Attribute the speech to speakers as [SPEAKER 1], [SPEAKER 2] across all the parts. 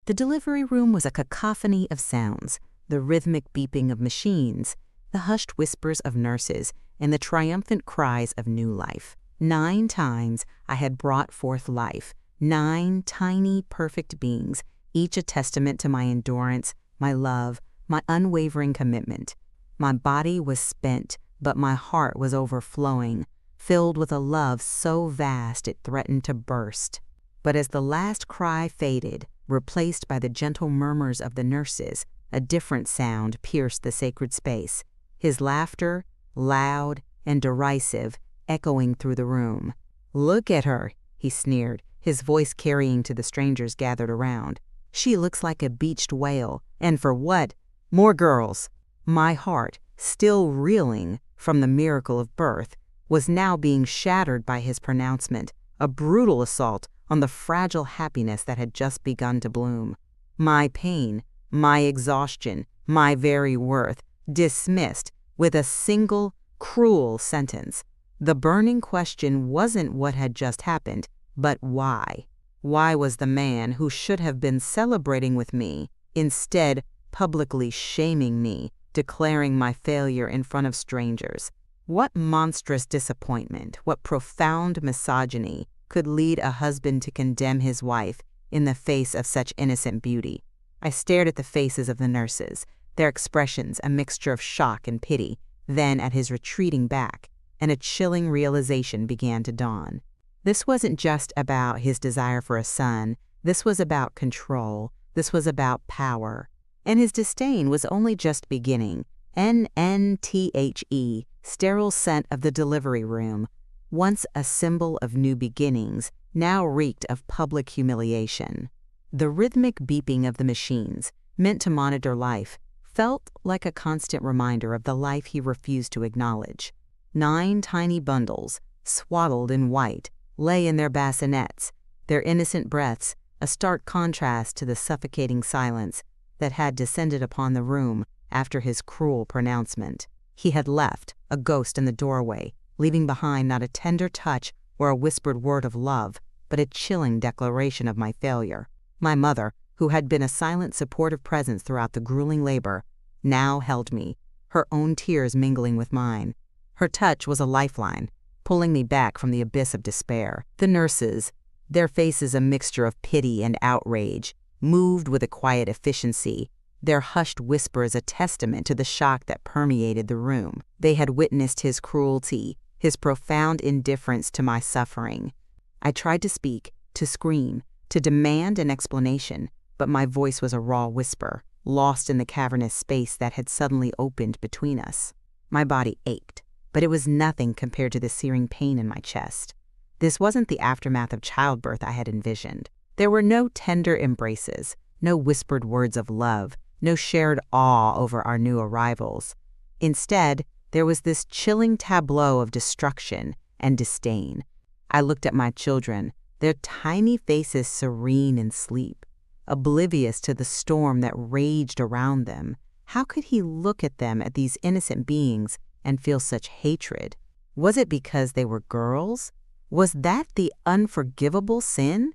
[SPEAKER 1] The delivery room was a cacophony of sounds, the rhythmic beeping of machines, the hushed whispers of nurses, and the triumphant cries of new life. 9 times I had brought forth life, 9 tiny, perfect beings, each a testament to my endurance, my love, my unwavering commitment. My body was spent, but my heart was overflowing, filled with a love so vast it threatened to burst. But as the last cry faded, replaced by the gentle murmurs of the nurses, a different sound pierced the sacred space, his laughter, loud and derisive, echoing through the room. "Look at her," he sneered, his voice carrying to the strangers gathered around. "She looks like a beached whale, and for what? More girls." My heart, still reeling from the miracle of birth, was now being shattered by his pronouncement, a brutal assault on the fragile happiness that had just begun to bloom. My pain, my exhaustion, my very worth, dismissed with a single, cruel sentence. The burning question wasn't what had just happened, but why? Why was the man who should have been celebrating with me instead publicly shaming me, declaring my failure in front of strangers? What monstrous disappointment, what profound misogyny could lead a husband to condemn his wife in the face of such innocent beauty? I stared at the faces of the nurses, their expressions a mixture of shock and pity, then at his retreating back, and a chilling realization began to dawn. This wasn't just about his desire for a son, this was about control, this was about power. And his disdain was only just beginning. NNTHE, sterile scent of the delivery room, once a symbol of new beginnings, now reeked of public humiliation. The rhythmic beeping of the machines, meant to monitor life, felt like a constant reminder of the life he refused to acknowledge. 9 tiny bundles, swaddled in white, lay in their bassinets, their innocent breaths a stark contrast to the suffocating silence that had descended upon the room after his cruel pronouncement. He had left, a ghost in the doorway, leaving behind not a tender touch or a whispered word of love, but a chilling declaration of my failure. My mother, who had been a silent, supportive presence throughout the grueling labor, now held me, her own tears mingling with mine. Her touch was a lifeline, pulling me back from the abyss of despair. The nurses, their faces a mixture of pity and outrage, moved with a quiet efficiency, their hushed whispers a testament to the shock that permeated the room. They had witnessed his cruelty, his profound indifference to my suffering. I tried to speak, to scream, to demand an explanation, but my voice was a raw whisper, lost in the cavernous space that had suddenly opened between us. My body ached, but it was nothing compared to the searing pain in my chest. This wasn't the aftermath of childbirth I had envisioned. There were no tender embraces, no whispered words of love, no shared awe over our new arrivals. Instead, there was this chilling tableau of destruction and disdain. I looked at my children, their tiny faces serene in sleep, oblivious to the storm that raged around them. How could he look at them, at these innocent beings, and feel such hatred? Was it because they were girls? Was that the unforgivable sin?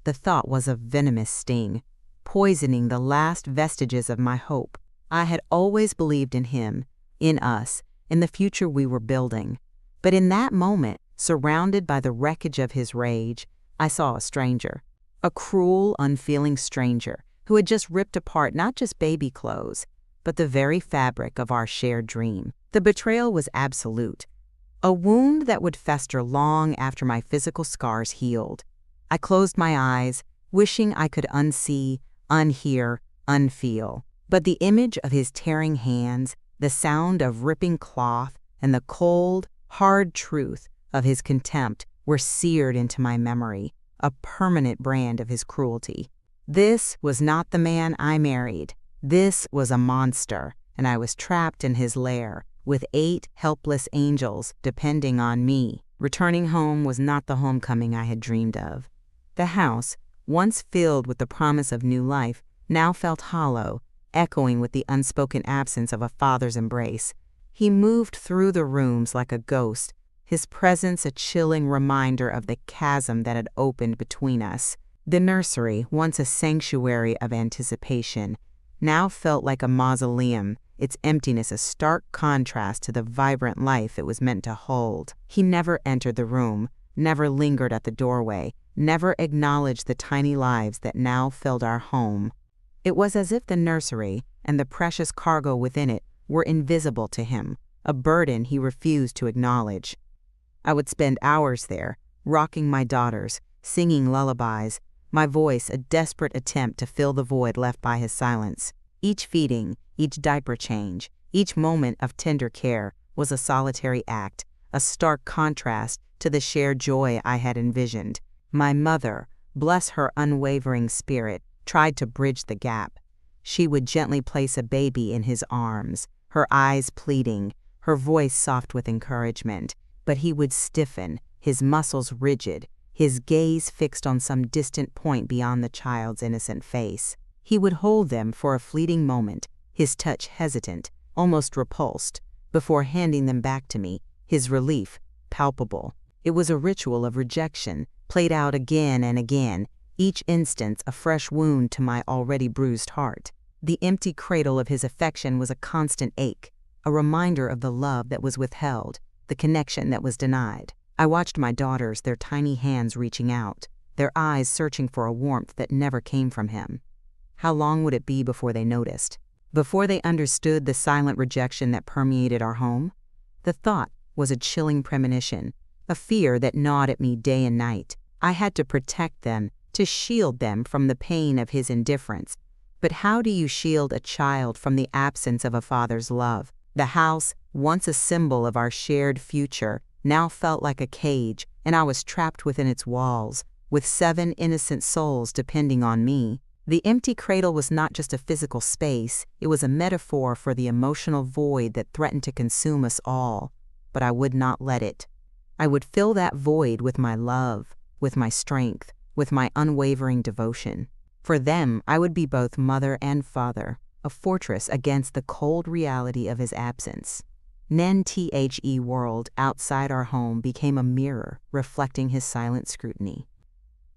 [SPEAKER 1] The thought was a venomous sting, poisoning the last vestiges of my hope. I had always believed in him, in us, in the future we were building. But in that moment, surrounded by the wreckage of his rage, I saw a stranger, a cruel, unfeeling stranger who had just ripped apart not just baby clothes, but the very fabric of our shared dream. The betrayal was absolute, a wound that would fester long after my physical scars healed. I closed my eyes, wishing I could unsee, unhear, unfeel. But the image of his tearing hands, the sound of ripping cloth, and the cold, hard truth of his contempt were seared into my memory, a permanent brand of his cruelty. This was not the man I married. This was a monster, and I was trapped in his lair, with 8 helpless angels depending on me. Returning home was not the homecoming I had dreamed of. The house, once filled with the promise of new life, now felt hollow, echoing with the unspoken absence of a father's embrace. He moved through the rooms like a ghost, his presence a chilling reminder of the chasm that had opened between us. The nursery, once a sanctuary of anticipation, now felt like a mausoleum, its emptiness a stark contrast to the vibrant life it was meant to hold. He never entered the room, never lingered at the doorway, never acknowledged the tiny lives that now filled our home. It was as if the nursery and the precious cargo within it were invisible to him, a burden he refused to acknowledge. I would spend hours there, rocking my daughters, singing lullabies, my voice a desperate attempt to fill the void left by his silence. Each feeding, each diaper change, each moment of tender care was a solitary act, a stark contrast to the shared joy I had envisioned. My mother, bless her unwavering spirit, tried to bridge the gap. She would gently place a baby in his arms, her eyes pleading, her voice soft with encouragement, but he would stiffen, his muscles rigid, his gaze fixed on some distant point beyond the child's innocent face. He would hold them for a fleeting moment, his touch hesitant, almost repulsed, before handing them back to me, his relief palpable. It was a ritual of rejection, played out again and again, each instance a fresh wound to my already bruised heart. The empty cradle of his affection was a constant ache, a reminder of the love that was withheld, the connection that was denied. I watched my daughters, their tiny hands reaching out, their eyes searching for a warmth that never came from him. How long would it be before they noticed? Before they understood the silent rejection that permeated our home? The thought was a chilling premonition, a fear that gnawed at me day and night. I had to protect them, to shield them from the pain of his indifference. But how do you shield a child from the absence of a father's love? The house, once a symbol of our shared future, now felt like a cage, and I was trapped within its walls, with 7 innocent souls depending on me. The empty cradle was not just a physical space, it was a metaphor for the emotional void that threatened to consume us all. But I would not let it. I would fill that void with my love, with my strength, with my unwavering devotion. For them, I would be both mother and father, a fortress against the cold reality of his absence. The world outside our home became a mirror reflecting his silent scrutiny.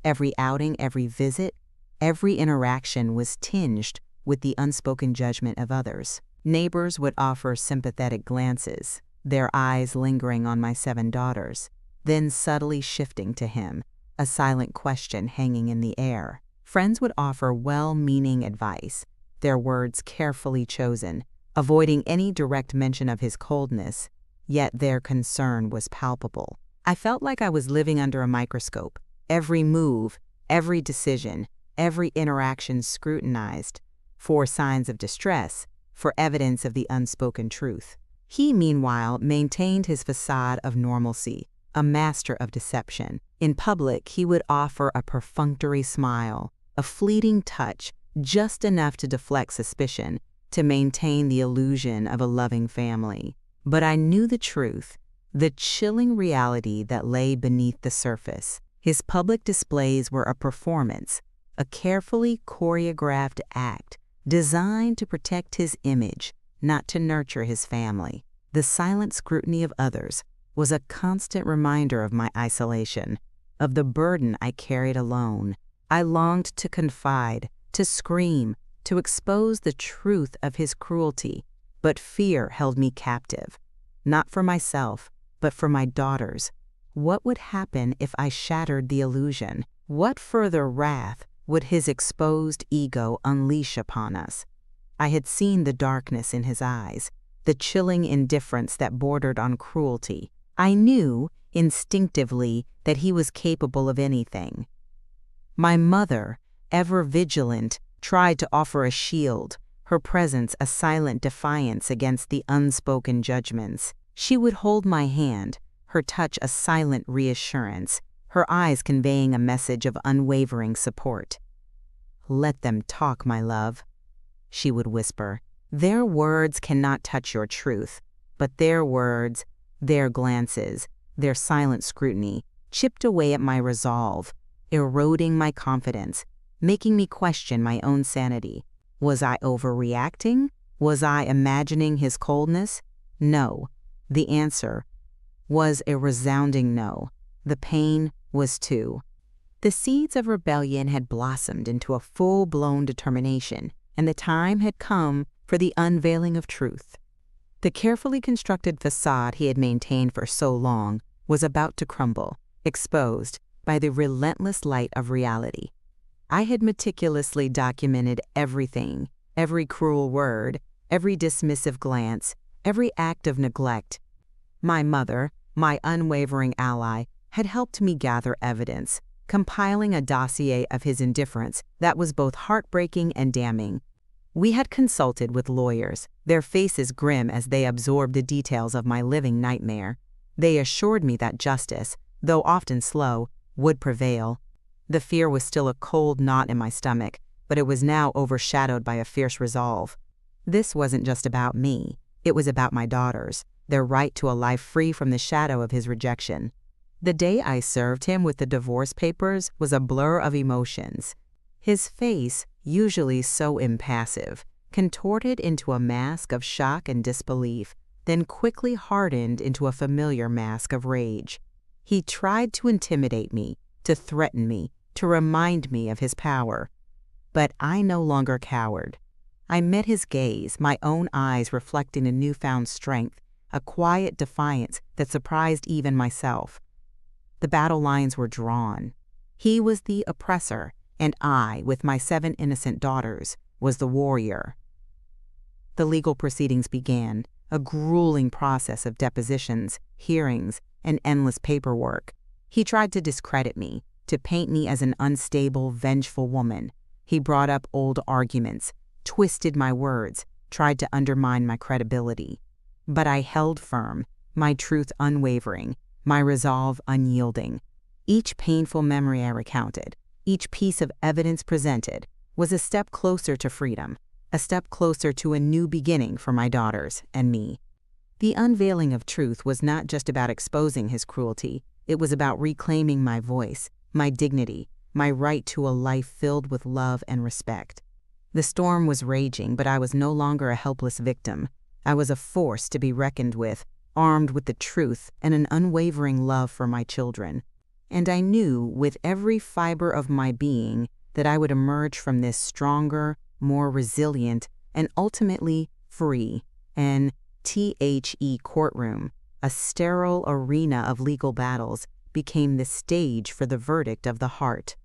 [SPEAKER 1] Every outing, every visit, every interaction was tinged with the unspoken judgment of others. Neighbors would offer sympathetic glances, their eyes lingering on my 7 daughters, then subtly shifting to him, a silent question hanging in the air. Friends would offer well-meaning advice, their words carefully chosen, avoiding any direct mention of his coldness, yet their concern was palpable. I felt like I was living under a microscope, every move, every decision, every interaction scrutinized, for signs of distress, for evidence of the unspoken truth. He, meanwhile, maintained his facade of normalcy, a master of deception. In public, he would offer a perfunctory smile, a fleeting touch, just enough to deflect suspicion, to maintain the illusion of a loving family. But I knew the truth, the chilling reality that lay beneath the surface. His public displays were a performance, a carefully choreographed act designed to protect his image, not to nurture his family. The silent scrutiny of others was a constant reminder of my isolation, of the burden I carried alone. I longed to confide, to scream, to expose the truth of his cruelty, but fear held me captive, not for myself, but for my daughters. What would happen if I shattered the illusion? What further wrath would his exposed ego unleash upon us? I had seen the darkness in his eyes, the chilling indifference that bordered on cruelty. I knew, instinctively, that he was capable of anything. My mother, ever vigilant, tried to offer a shield, her presence a silent defiance against the unspoken judgments. She would hold my hand, her touch a silent reassurance, her eyes conveying a message of unwavering support. "Let them talk, my love," she would whisper. "Their words cannot touch your truth, but their words, their glances, their silent scrutiny chipped away at my resolve, eroding my confidence, making me question my own sanity. Was I overreacting? Was I imagining his coldness? No. The answer was a resounding no. The pain was too. The seeds of rebellion had blossomed into a full-blown determination, and the time had come for the unveiling of truth. The carefully constructed facade he had maintained for so long was about to crumble, exposed by the relentless light of reality. I had meticulously documented everything, every cruel word, every dismissive glance, every act of neglect. My mother, my unwavering ally, had helped me gather evidence, compiling a dossier of his indifference that was both heartbreaking and damning. We had consulted with lawyers, their faces grim as they absorbed the details of my living nightmare. They assured me that justice, though often slow, would prevail. The fear was still a cold knot in my stomach, but it was now overshadowed by a fierce resolve. This wasn't just about me. It was about my daughters, their right to a life free from the shadow of his rejection. The day I served him with the divorce papers was a blur of emotions. His face, usually so impassive, contorted into a mask of shock and disbelief, then quickly hardened into a familiar mask of rage. He tried to intimidate me, to threaten me, to remind me of his power. But I no longer cowered. I met his gaze, my own eyes reflecting a newfound strength, a quiet defiance that surprised even myself. The battle lines were drawn. He was the oppressor, and I, with my 7 innocent daughters, was the warrior. The legal proceedings began, a grueling process of depositions, hearings, and endless paperwork. He tried to discredit me, to paint me as an unstable, vengeful woman. He brought up old arguments, twisted my words, tried to undermine my credibility. But I held firm, my truth unwavering, my resolve unyielding. Each painful memory I recounted, each piece of evidence presented, was a step closer to freedom, a step closer to a new beginning for my daughters and me. The unveiling of truth was not just about exposing his cruelty, it was about reclaiming my voice, my dignity, my right to a life filled with love and respect. The storm was raging, but I was no longer a helpless victim. I was a force to be reckoned with, armed with the truth and an unwavering love for my children. And I knew with every fiber of my being that I would emerge from this stronger, more resilient, and ultimately free. An THE courtroom, a sterile arena of legal battles, became the stage for the verdict of the heart.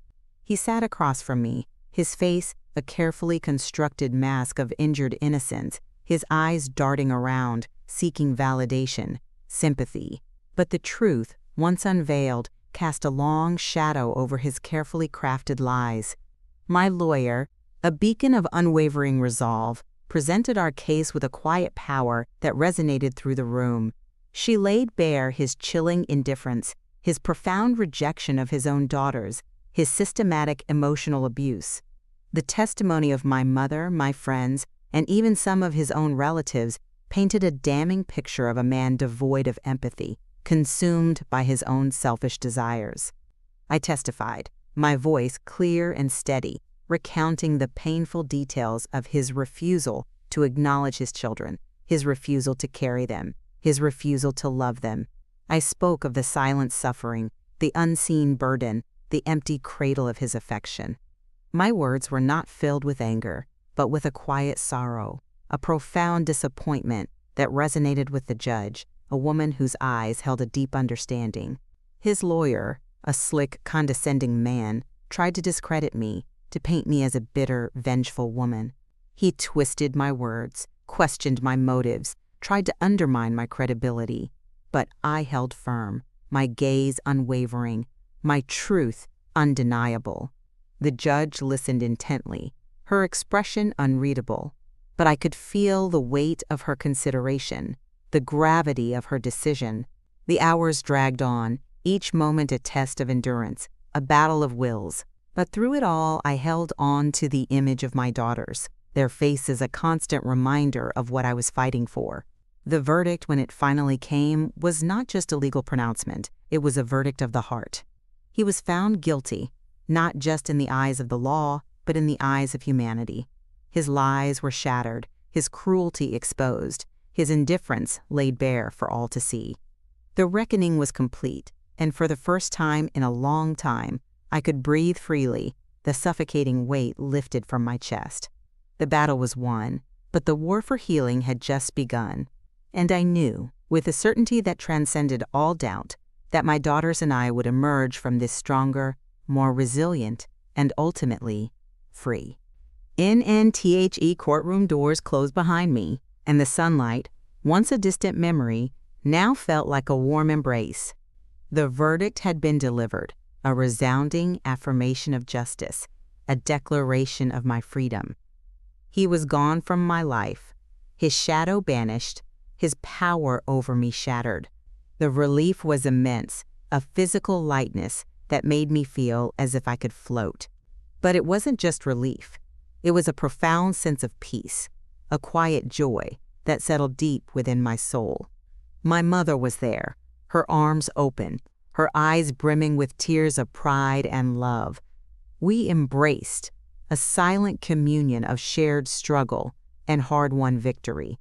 [SPEAKER 1] He sat across from me, his face a carefully constructed mask of injured innocence, his eyes darting around, seeking validation, sympathy. But the truth, once unveiled, cast a long shadow over his carefully crafted lies. My lawyer, a beacon of unwavering resolve, presented our case with a quiet power that resonated through the room. She laid bare his chilling indifference, his profound rejection of his own daughters, his systematic emotional abuse. The testimony of my mother, my friends, and even some of his own relatives painted a damning picture of a man devoid of empathy, consumed by his own selfish desires. I testified, my voice clear and steady, recounting the painful details of his refusal to acknowledge his children, his refusal to carry them, his refusal to love them. I spoke of the silent suffering, the unseen burden, the empty cradle of his affection. My words were not filled with anger, but with a quiet sorrow, a profound disappointment that resonated with the judge, a woman whose eyes held a deep understanding. His lawyer, a slick, condescending man, tried to discredit me, to paint me as a bitter, vengeful woman. He twisted my words, questioned my motives, tried to undermine my credibility. But I held firm, my gaze unwavering, my truth undeniable. The judge listened intently, her expression unreadable, but I could feel the weight of her consideration, the gravity of her decision. The hours dragged on, each moment a test of endurance, a battle of wills. But through it all, I held on to the image of my daughters, their faces a constant reminder of what I was fighting for. The verdict, when it finally came, was not just a legal pronouncement, it was a verdict of the heart. He was found guilty, not just in the eyes of the law, but in the eyes of humanity. His lies were shattered, his cruelty exposed, his indifference laid bare for all to see. The reckoning was complete, and for the first time in a long time, I could breathe freely, the suffocating weight lifted from my chest. The battle was won, but the war for healing had just begun. And I knew, with a certainty that transcended all doubt, that my daughters and I would emerge from this stronger, more resilient, and ultimately, free. NNTHE courtroom doors closed behind me, and the sunlight, once a distant memory, now felt like a warm embrace. The verdict had been delivered, a resounding affirmation of justice, a declaration of my freedom. He was gone from my life, his shadow banished, his power over me shattered. The relief was immense, a physical lightness that made me feel as if I could float. But it wasn't just relief. It was a profound sense of peace, a quiet joy that settled deep within my soul. My mother was there, her arms open, her eyes brimming with tears of pride and love. We embraced, a silent communion of shared struggle and hard-won victory.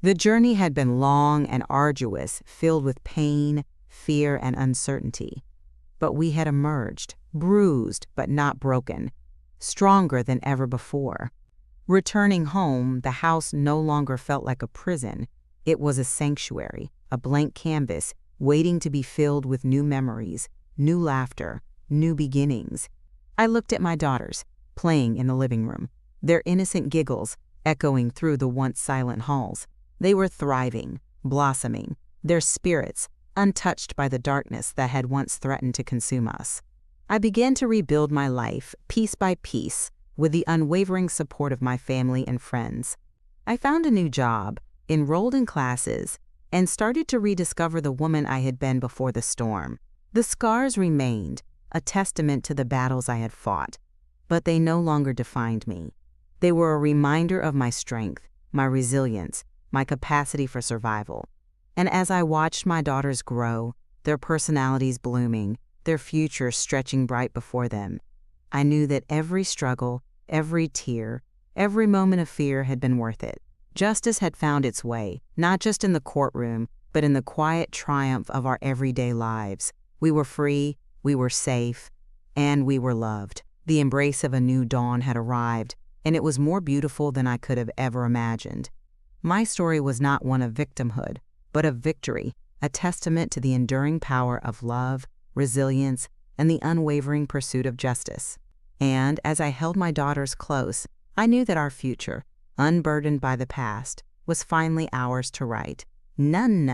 [SPEAKER 1] The journey had been long and arduous, filled with pain, fear, and uncertainty. But we had emerged, bruised but not broken, stronger than ever before. Returning home, the house no longer felt like a prison. It was a sanctuary, a blank canvas, waiting to be filled with new memories, new laughter, new beginnings. I looked at my daughters, playing in the living room, their innocent giggles echoing through the once silent halls. They were thriving, blossoming, their spirits untouched by the darkness that had once threatened to consume us. I began to rebuild my life, piece by piece, with the unwavering support of my family and friends. I found a new job, enrolled in classes, and started to rediscover the woman I had been before the storm. The scars remained, a testament to the battles I had fought, but they no longer defined me. They were a reminder of my strength, my resilience, my capacity for survival. And as I watched my daughters grow, their personalities blooming, their futures stretching bright before them, I knew that every struggle, every tear, every moment of fear had been worth it. Justice had found its way, not just in the courtroom, but in the quiet triumph of our everyday lives. We were free, we were safe, and we were loved. The embrace of a new dawn had arrived, and it was more beautiful than I could have ever imagined. My story was not one of victimhood, but of victory, a testament to the enduring power of love, resilience, and the unwavering pursuit of justice. And as I held my daughters close, I knew that our future, unburdened by the past, was finally ours to write. None